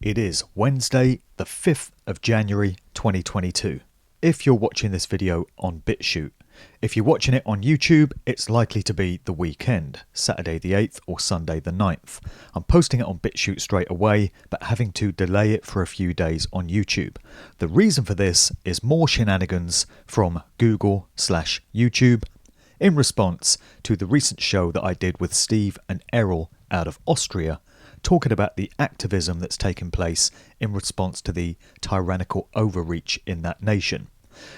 It is Wednesday, the 5th of January 2022. If you're watching this video on BitChute, if you're watching it on YouTube, it's likely to be the weekend, Saturday the 8th or Sunday the 9th. I'm posting it on BitChute straight away, but having to delay it for a few days on YouTube. The reason for this is more shenanigans from Google/YouTube in response to the recent show that I did with Steve and Errol out of Austria, talking about the activism that's taken place in response to the tyrannical overreach in that nation.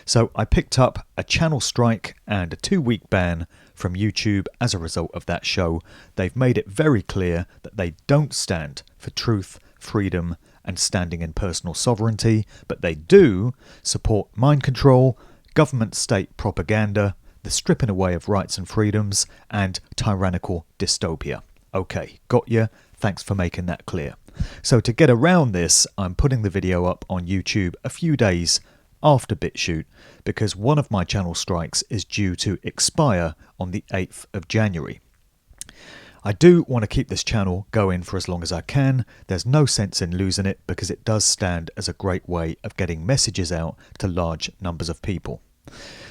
So I picked up a channel strike and a 2-week ban from YouTube as a result of that show. They've made it very clear that they don't stand for truth, freedom and standing in personal sovereignty, but they do support mind control, government state propaganda, the stripping away of rights and freedoms, and tyrannical dystopia. Okay, got ya. Thanks for making that clear. So to get around this, I'm putting the video up on YouTube a few days after BitChute because one of my channel strikes is due to expire on the 8th of January. I do want to keep this channel going for as long as I can. There's no sense in losing it because it does stand as a great way of getting messages out to large numbers of people.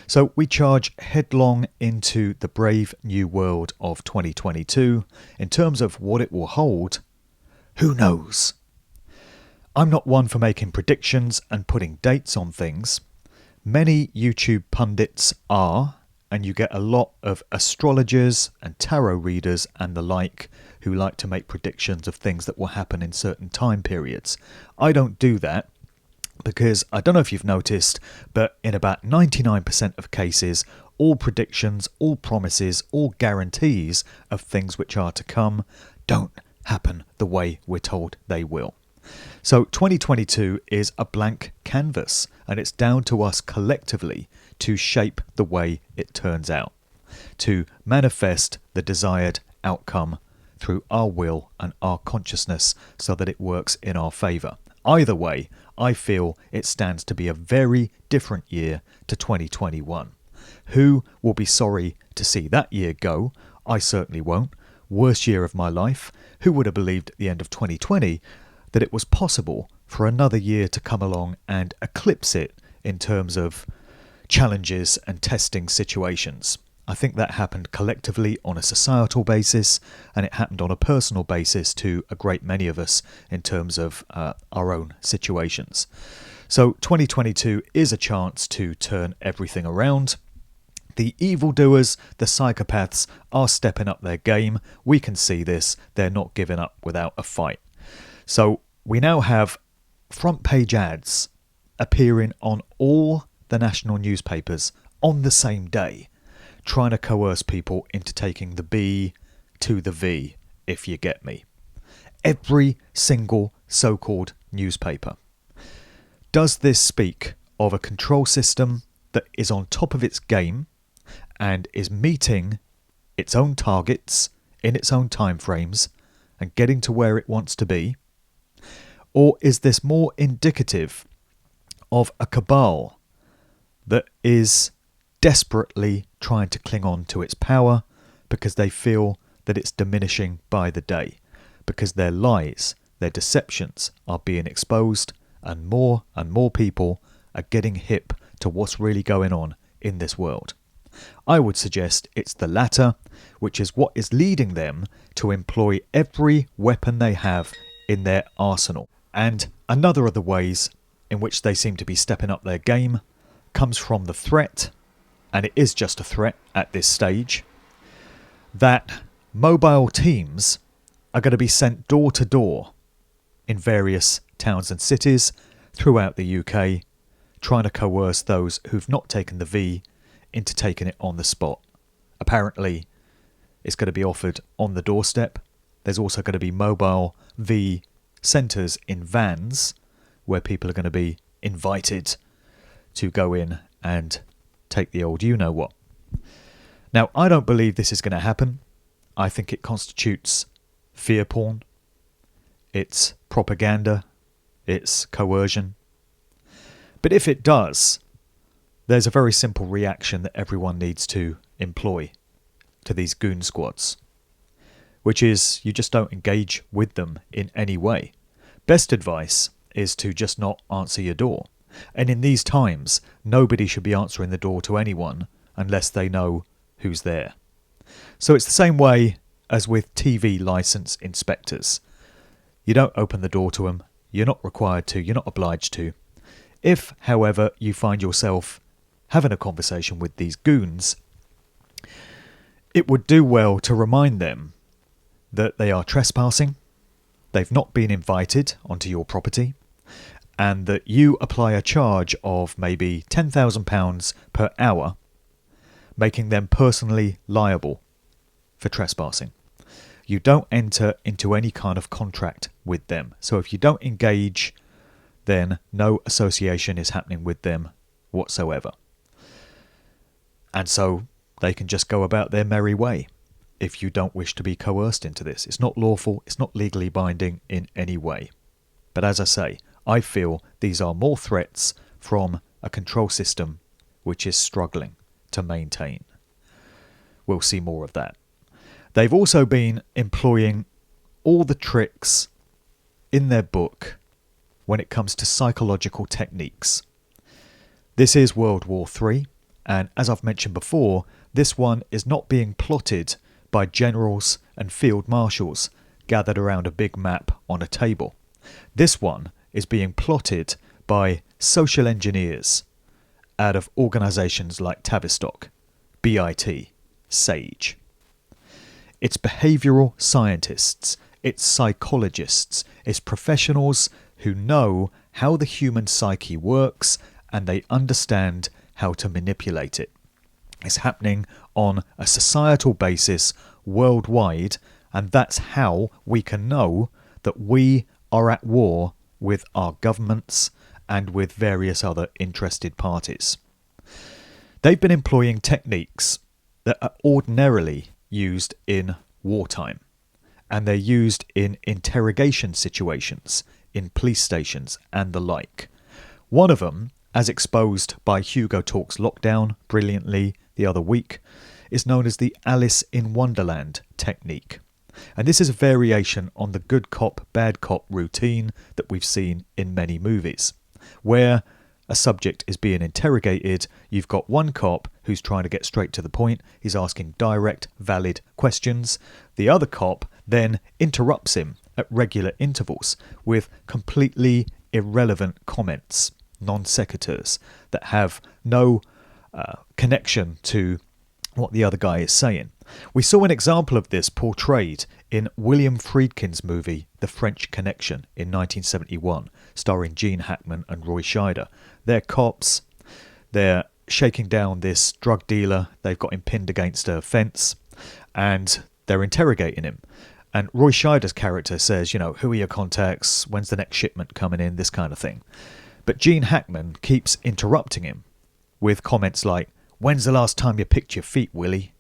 So we charge headlong into the brave new world of 2022. In terms of what it will hold, who knows? I'm not one for making predictions and putting dates on things. Many YouTube pundits are, and you get a lot of astrologers and tarot readers and the like who like to make predictions of things that will happen in certain time periods. I don't do that. Because I don't know if you've noticed, but in about 99% of cases, all predictions, all promises, all guarantees of things which are to come don't happen the way we're told they will. So 2022 is a blank canvas, and it's down to us collectively to shape the way it turns out, to manifest the desired outcome through our will and our consciousness so that it works in our favour. Either way, I feel it stands to be a very different year to 2021. Who will be sorry to see that year go? I certainly won't. Worst year of my life. Who would have believed at the end of 2020 that it was possible for another year to come along and eclipse it in terms of challenges and testing situations? I think that happened collectively on a societal basis, and it happened on a personal basis to a great many of us in terms of our own situations. So 2022 is a chance to turn everything around. The evildoers, the psychopaths are stepping up their game. We can see this. They're not giving up without a fight. So we now have front page ads appearing on all the national newspapers on the same day, trying to coerce people into taking the B to the V, if you get me. Every single so-called newspaper. Does this speak of a control system that is on top of its game and is meeting its own targets in its own timeframes and getting to where it wants to be? Or is this more indicative of a cabal that is desperately trying to cling on to its power because they feel that it's diminishing by the day, because their lies, their deceptions are being exposed, and more people are getting hip to what's really going on in this world? I would suggest it's the latter, which is what is leading them to employ every weapon they have in their arsenal. And another of the ways in which they seem to be stepping up their game comes from the threat, and it is just a threat at this stage, that mobile teams are going to be sent door to door in various towns and cities throughout the UK, trying to coerce those who've not taken the V into taking it on the spot. Apparently, it's going to be offered on the doorstep. There's also going to be mobile V centres in vans where people are going to be invited to go in and take the old you-know-what. Now, I don't believe this is going to happen. I think it constitutes fear porn. It's propaganda. It's coercion. But if it does, there's a very simple reaction that everyone needs to employ to these goon squads, which is you just don't engage with them in any way. Best advice is to just not answer your door. And in these times, nobody should be answering the door to anyone unless they know who's there. So it's the same way as with TV license inspectors. You don't open the door to them. You're not required to. You're not obliged to. If, however, you find yourself having a conversation with these goons, it would do well to remind them that they are trespassing, they've not been invited onto your property, and that you apply a charge of maybe £10,000 per hour, making them personally liable for trespassing. You don't enter into any kind of contract with them. So if you don't engage, then no association is happening with them whatsoever. And so they can just go about their merry way if you don't wish to be coerced into this. It's not lawful, it's not legally binding in any way. But as I say, I feel these are more threats from a control system which is struggling to maintain. We'll see more of that. They've also been employing all the tricks in their book when it comes to psychological techniques. This is World War III, and as I've mentioned before, this one is not being plotted by generals and field marshals gathered around a big map on a table. This one is being plotted by social engineers out of organisations like Tavistock, BIT, SAGE. It's behavioural scientists, it's psychologists, it's professionals who know how the human psyche works and they understand how to manipulate it. It's happening on a societal basis worldwide, and that's how we can know that we are at war with our governments and with various other interested parties. They've been employing techniques that are ordinarily used in wartime, and they're used in interrogation situations, in police stations and the like. One of them, as exposed by Hugo Talks Lockdown brilliantly the other week, is known as the Alice in Wonderland technique. And this is a variation on the good cop, bad cop routine that we've seen in many movies, where a subject is being interrogated. You've got one cop who's trying to get straight to the point. He's asking direct, valid questions. The other cop then interrupts him at regular intervals with completely irrelevant comments, non sequiturs, that have no connection to what the other guy is saying. We saw an example of this portrayed in William Friedkin's movie The French Connection in 1971, starring Gene Hackman and Roy Scheider. They're cops, they're shaking down this drug dealer, they've got him pinned against a fence, and they're interrogating him. And Roy Scheider's character says, who are your contacts, when's the next shipment coming in, this kind of thing. But Gene Hackman keeps interrupting him with comments like, when's the last time you picked your feet, Willie?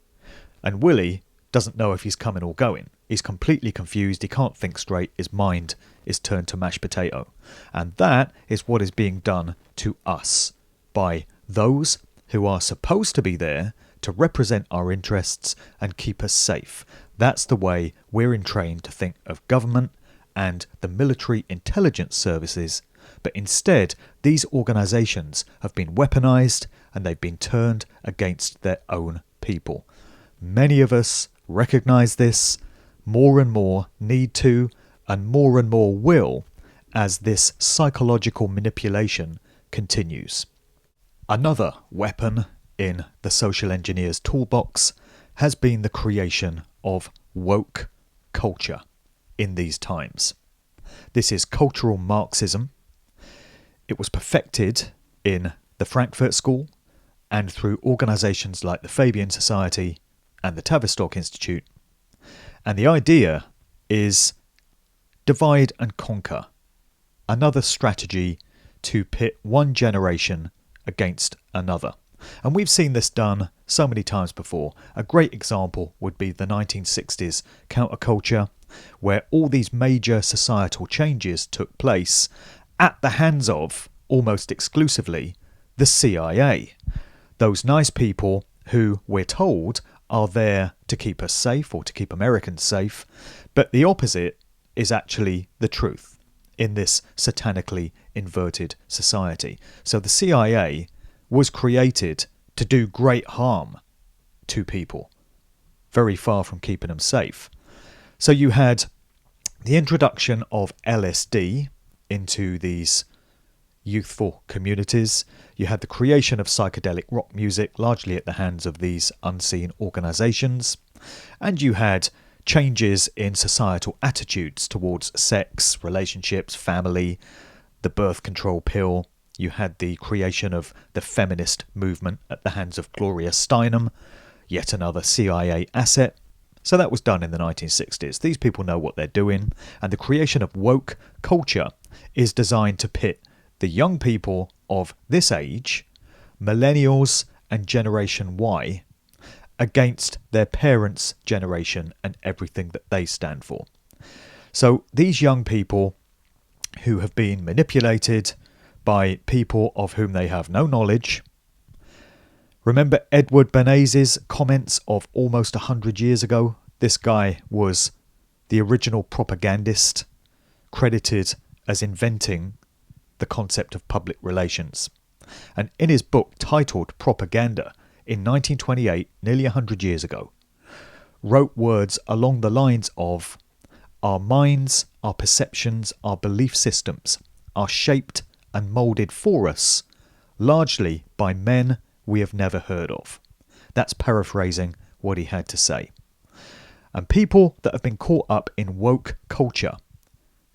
And Willie doesn't know if he's coming or going. He's completely confused, he can't think straight, his mind is turned to mashed potato. And that is what is being done to us by those who are supposed to be there to represent our interests and keep us safe. That's the way we're entrained to think of government and the military intelligence services. But instead, these organisations have been weaponised and they've been turned against their own people. Many of us recognise this, more and more need to, and more will, as this psychological manipulation continues. Another weapon in the social engineer's toolbox has been the creation of woke culture in these times. This is cultural Marxism. It was perfected in the Frankfurt School and through organisations like the Fabian Society and the Tavistock Institute. And the idea is divide and conquer, another strategy to pit one generation against another. And we've seen this done so many times before. A great example would be the 1960s counterculture, where all these major societal changes took place at the hands of, almost exclusively, the CIA. Those nice people who, we're told, are there to keep us safe or to keep Americans safe, but the opposite is actually the truth. in this satanically inverted society. So the CIA was created to do great harm to people, very far from keeping them safe. So you had the introduction of LSD into these youthful communities. You had the creation of psychedelic rock music, largely at the hands of these unseen organisations. And you had changes in societal attitudes towards sex, relationships, family, the birth control pill. You had the creation of the feminist movement at the hands of Gloria Steinem, yet another CIA asset. So that was done in the 1960s. These people know what they're doing, and the creation of woke culture is designed to pit the young people of this age, millennials and Generation Y, against their parents' generation and everything that they stand for. So these young people who have been manipulated by people of whom they have no knowledge. Remember Edward Bernays' comments of almost 100 years ago? This guy was the original propagandist, credited as inventing the concept of public relations. And in his book titled Propaganda in 1928, nearly 100 years ago, wrote words along the lines of, "Our minds, our perceptions, our belief systems are shaped and moulded for us largely by men we have never heard of." That's paraphrasing what he had to say. And people that have been caught up in woke culture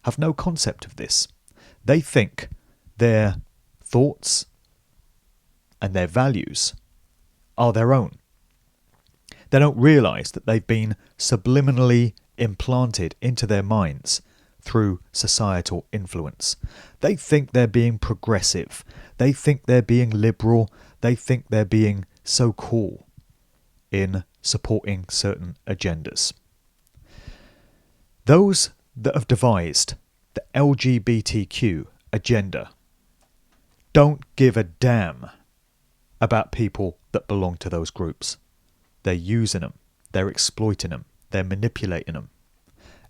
have no concept of this. They think their thoughts and their values are their own. They don't realise that they've been subliminally implanted into their minds through societal influence. They think they're being progressive. They think they're being liberal. They think they're being so cool in supporting certain agendas. Those that have devised the LGBTQ agenda don't give a damn about people that belong to those groups. They're using them. They're exploiting them. They're manipulating them.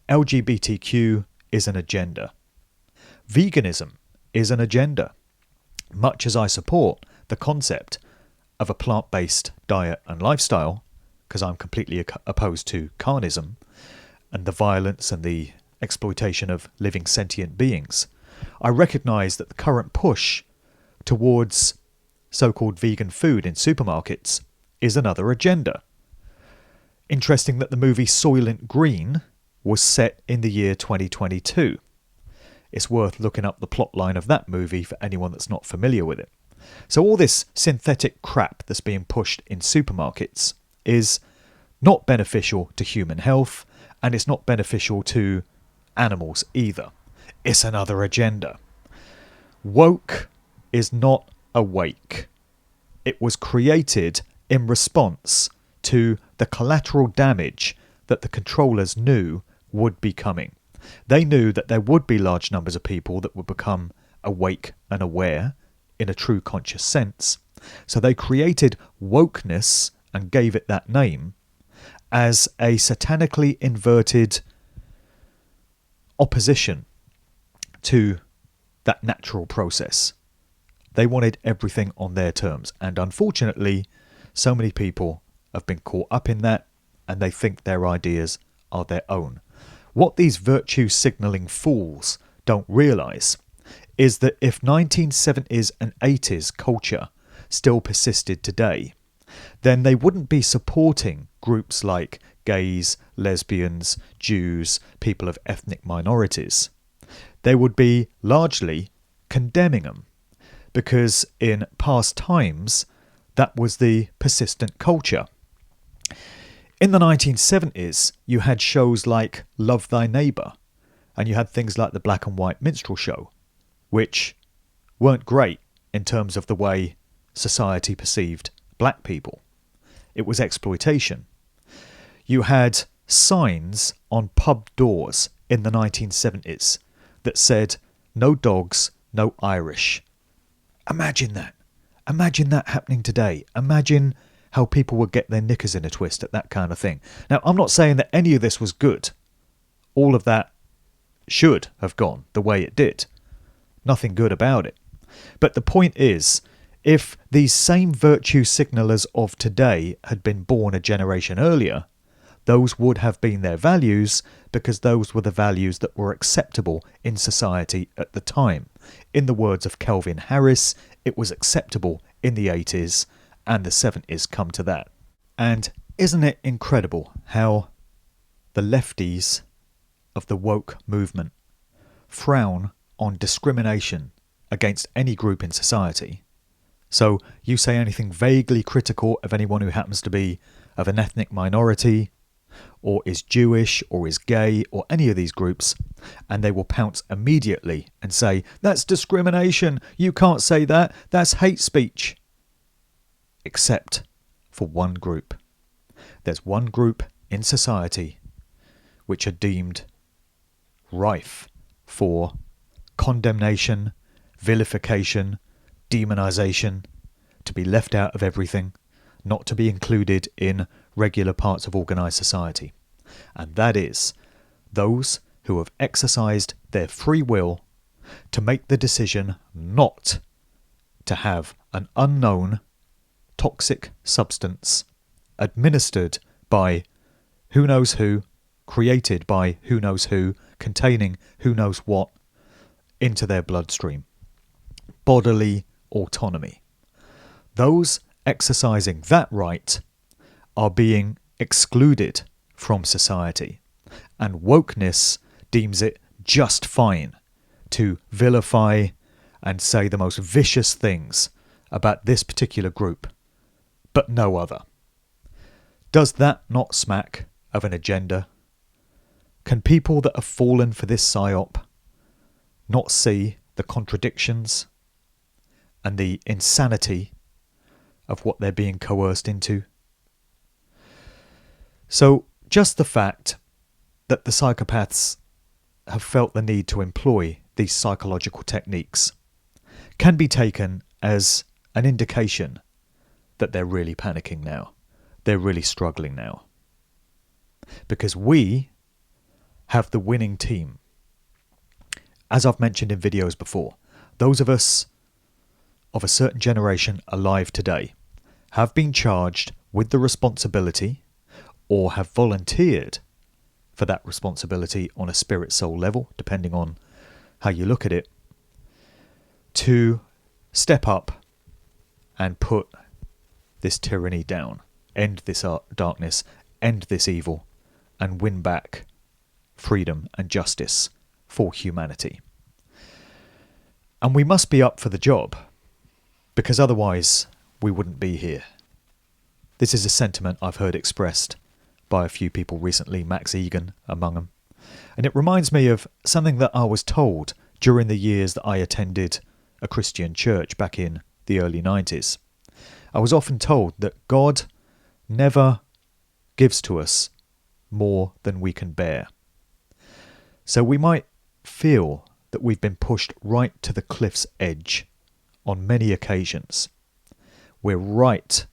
LGBTQ is an agenda. Veganism is an agenda. Much as I support the concept of a plant-based diet and lifestyle, because I'm completely opposed to carnism and the violence and the exploitation of living sentient beings, I recognise that the current push towards so-called vegan food in supermarkets is another agenda. Interesting that the movie Soylent Green was set in the year 2022. It's worth looking up the plotline of that movie for anyone that's not familiar with it. So all this synthetic crap that's being pushed in supermarkets is not beneficial to human health, and it's not beneficial to animals either. It's another agenda. Woke is not awake. It was created in response to the collateral damage that the controllers knew would be coming. They knew that there would be large numbers of people that would become awake and aware in a true conscious sense. So they created wokeness and gave it that name as a satanically inverted opposition to that natural process. They wanted everything on their terms, and unfortunately so many people have been caught up in that, and they think their ideas are their own. What these virtue signalling fools don't realise is that if 1970s and 80s culture still persisted today, then they wouldn't be supporting groups like gays, lesbians, Jews, people of ethnic minorities. They would be largely condemning them, because in past times that was the persistent culture. In the 1970s, you had shows like Love Thy Neighbour, and you had things like the Black and White Minstrel Show, which weren't great in terms of the way society perceived black people. It was exploitation. You had signs on pub doors in the 1970s that said, "No dogs, no Irish." Imagine that. Imagine that happening today. Imagine how people would get their knickers in a twist at that kind of thing. Now, I'm not saying that any of this was good. All of that should have gone the way it did. Nothing good about it. But the point is, if these same virtue signalers of today had been born a generation earlier, those would have been their values, because those were the values that were acceptable in society at the time. In the words of Calvin Harris, it was acceptable in the 80s, and the 70s come to that. And isn't it incredible how the lefties of the woke movement frown on discrimination against any group in society? So you say anything vaguely critical of anyone who happens to be of an ethnic minority, or is Jewish, or is gay, or any of these groups, and they will pounce immediately and say, that's discrimination, you can't say that, that's hate speech. Except for one group. There's one group in society which are deemed rife for condemnation, vilification, demonization, to be left out of everything, not to be included in regular parts of organised society. And that is those who have exercised their free will to make the decision not to have an unknown toxic substance administered by who knows who, created by who knows who, containing who knows what, into their bloodstream. Bodily autonomy. Those exercising that right are being excluded from society, and wokeness deems it just fine to vilify and say the most vicious things about this particular group, but no other. Does that not smack of an agenda? Can people that have fallen for this psyop not see the contradictions and the insanity of what they're being coerced into? So just the fact that the psychopaths have felt the need to employ these psychological techniques can be taken as an indication that they're really panicking now. They're really struggling now. Because we have the winning team. As I've mentioned in videos before, those of us of a certain generation alive today have been charged with the responsibility, or have volunteered for that responsibility on a spirit soul level, depending on how you look at it, to step up and put this tyranny down, end this darkness, end this evil, and win back freedom and justice for humanity. And we must be up for the job, because otherwise we wouldn't be here. This is a sentiment I've heard expressed by a few people recently, Max Egan among them. And it reminds me of something that I was told during the years that I attended a Christian church back in the early 90s. I was often told that God never gives to us more than we can bear. So we might feel that we've been pushed right to the cliff's edge on many occasions. We're right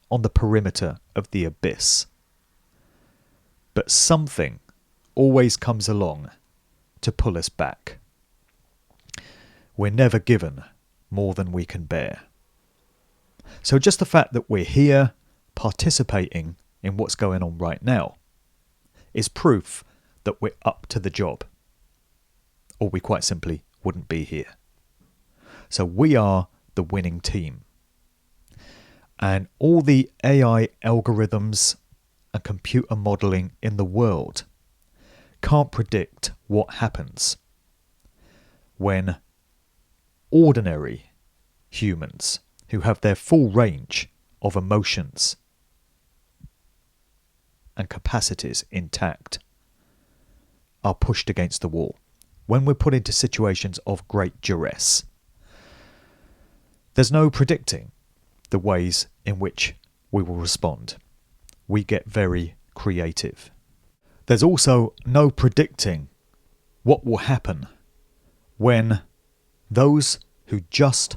on the perimeter of the abyss. But something always comes along to pull us back. We're never given more than we can bear. So just the fact that we're here participating in what's going on right now is proof that we're up to the job, or we quite simply wouldn't be here. So we are the winning team. And all the AI algorithms and computer modelling in the world can't predict what happens when ordinary humans who have their full range of emotions and capacities intact are pushed against the wall, when we're put into situations of great duress. There's no predicting the ways in which we will respond. We get very creative. There's also no predicting what will happen when those who just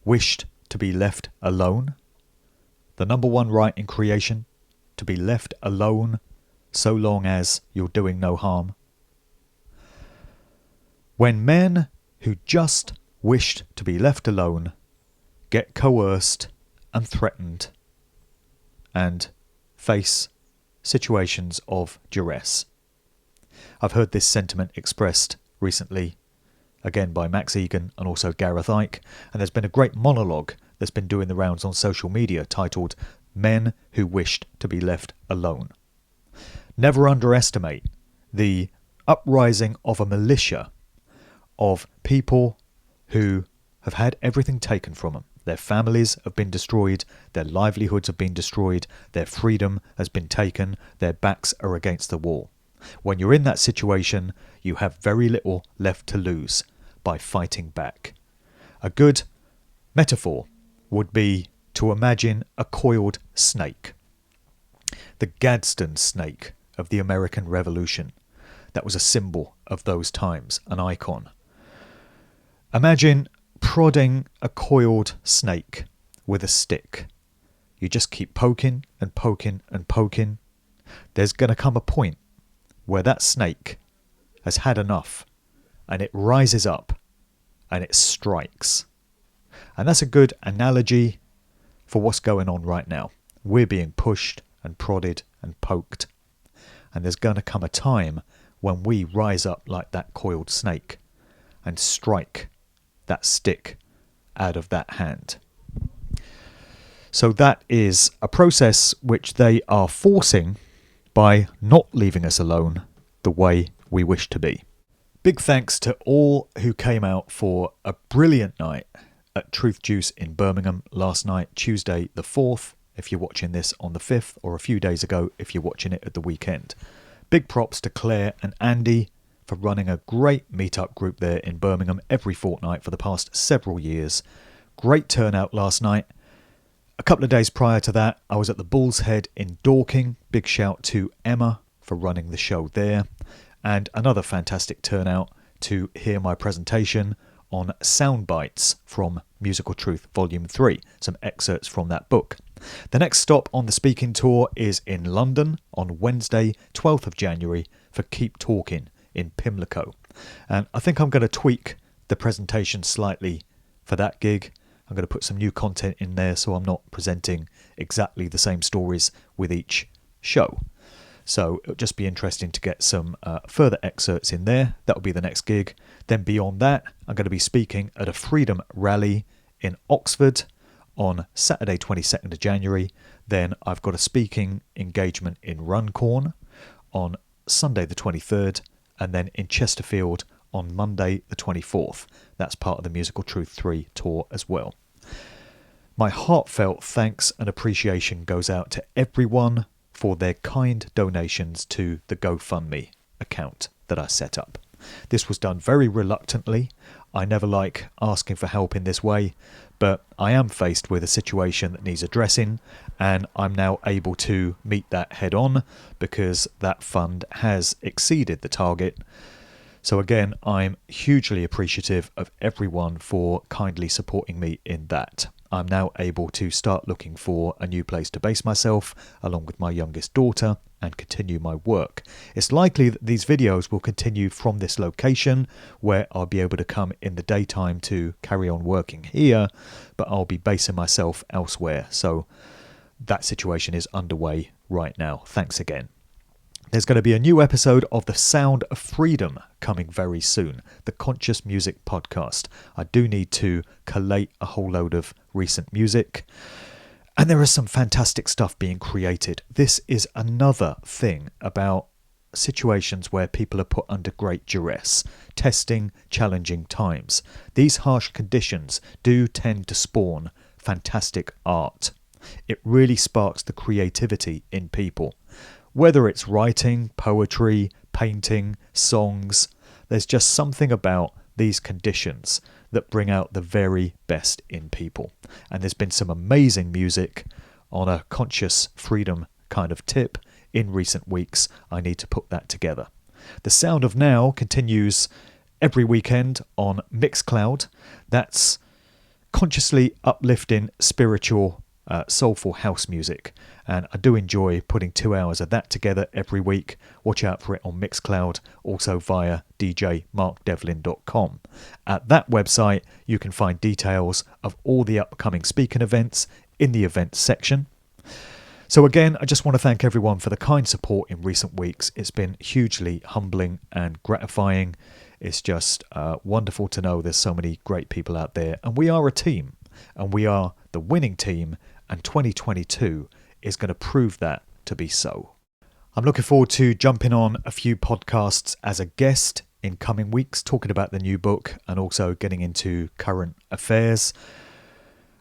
wished to be left alone, the number one right in creation, to be left alone so long as you're doing no harm, When men who just wished to be left alone get coerced and threatened and face situations of duress. I've heard this sentiment expressed recently, again by Max Egan and also Gareth Icke, and there's been a great monologue that's been doing the rounds on social media titled Men Who Wished to Be Left Alone. Never underestimate the uprising of a militia of people who have had everything taken from them. Their families have been destroyed, their livelihoods have been destroyed, their freedom has been taken, their backs are against the wall. When you're in that situation, you have very little left to lose by fighting back. A good metaphor would be to imagine a coiled snake. The Gadsden snake of the American Revolution. That was a symbol of those times, an icon. Imagine prodding a coiled snake with a stick. You just keep poking and poking and poking. There's going to come a point where that snake has had enough and it rises up and it strikes. And that's a good analogy for what's going on right now. We're being pushed and prodded and poked. And there's going to come a time when we rise up like that coiled snake and strike that stick out of that hand. So that is a process which they are forcing by not leaving us alone the way we wish to be. Big thanks to all who came out for a brilliant night at Truth Juice in Birmingham last night, Tuesday the 4th, if you're watching this on the 5th, or a few days ago if you're watching it at the weekend. Big props to Claire and Andy for running a great meetup group there in Birmingham every fortnight for the past several years. Great turnout last night. A couple of days prior to that, I was at the Bull's Head in Dorking. Big shout to Emma for running the show there. And another fantastic turnout to hear my presentation on Sound Bites from Musical Truth Volume 3. Some excerpts from that book. The next stop on the speaking tour is in London on Wednesday, 12th of January for Keep Talking in Pimlico. And I think I'm going to tweak the presentation slightly for that gig. I'm going to put some new content in there so I'm not presenting exactly the same stories with each show. So it'll just be interesting to get some further excerpts in there. That'll be the next gig. Then beyond that, I'm going to be speaking at a Freedom Rally in Oxford on Saturday 22nd of January. Then I've got a speaking engagement in Runcorn on Sunday the 23rd, and then in Chesterfield on Monday the 24th. That's part of the Musical Truth 3 tour as well. My heartfelt thanks and appreciation goes out to everyone for their kind donations to the GoFundMe account that I set up. This was done very reluctantly. I never like asking for help in this way, but I am faced with a situation that needs addressing, and I'm now able to meet that head on because that fund has exceeded the target. So again, I'm hugely appreciative of everyone for kindly supporting me in that. I'm now able to start looking for a new place to base myself, along with my youngest daughter, and continue my work. It's likely that these videos will continue from this location, where I'll be able to come in the daytime to carry on working here, but I'll be basing myself elsewhere. So that situation is underway right now. Thanks again. There's going to be a new episode of The Sound of Freedom coming very soon, the Conscious Music Podcast. I do need to collate a whole load of recent music, and there is some fantastic stuff being created. This is another thing about situations where people are put under great duress, testing, challenging times. These harsh conditions do tend to spawn fantastic art. It really sparks the creativity in people. Whether it's writing, poetry, painting, songs, there's just something about these conditions that bring out the very best in people. And there's been some amazing music on a conscious freedom kind of tip in recent weeks. I need to put that together. The Sound of Now continues every weekend on Mixcloud. That's consciously uplifting spiritual soulful house music, and I do enjoy putting 2 hours of that together every week. Watch out for it on Mixcloud, also via djmarkdevlin.com. At that website you can find details of all the upcoming speaking events in the events section. So again, I just want to thank everyone for the kind support in recent weeks. It's been hugely humbling and gratifying. It's just wonderful to know there's so many great people out there, and we are a team, and we are the winning team, and 2022 is going to prove that to be so. I'm looking forward to jumping on a few podcasts as a guest in coming weeks, talking about the new book and also getting into current affairs.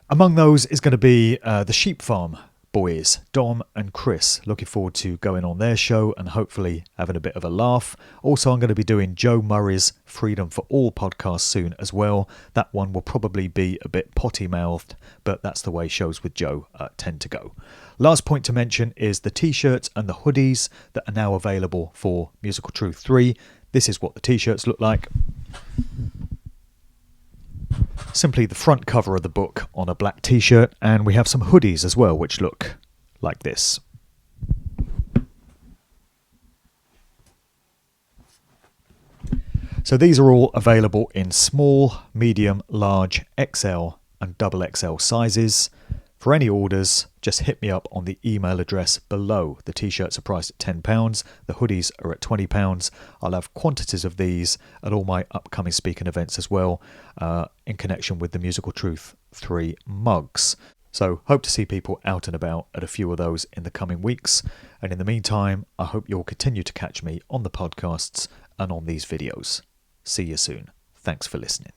Among those is going to be the Sheep Farm boys, Dom and Chris. Looking forward to going on their show and hopefully having a bit of a laugh. Also, I'm going to be doing Joe Murray's Freedom for All podcast soon as well. That one will probably be a bit potty-mouthed, but that's the way shows with Joe tend to go. Last point to mention is the t-shirts and the hoodies that are now available for Musical Truth 3. This is what the t-shirts look like. Simply the front cover of the book on a black t-shirt, and we have some hoodies as well which look like this. So these are all available in small, medium, large, XL and XXL sizes. For any orders, just hit me up on the email address below. The t-shirts are priced at £10, the hoodies are at £20. I'll have quantities of these at all my upcoming speaking events as well, in connection with the Musical Truth 3 mugs. So hope to see people out and about at a few of those in the coming weeks. And in the meantime, I hope you'll continue to catch me on the podcasts and on these videos. See you soon. Thanks for listening.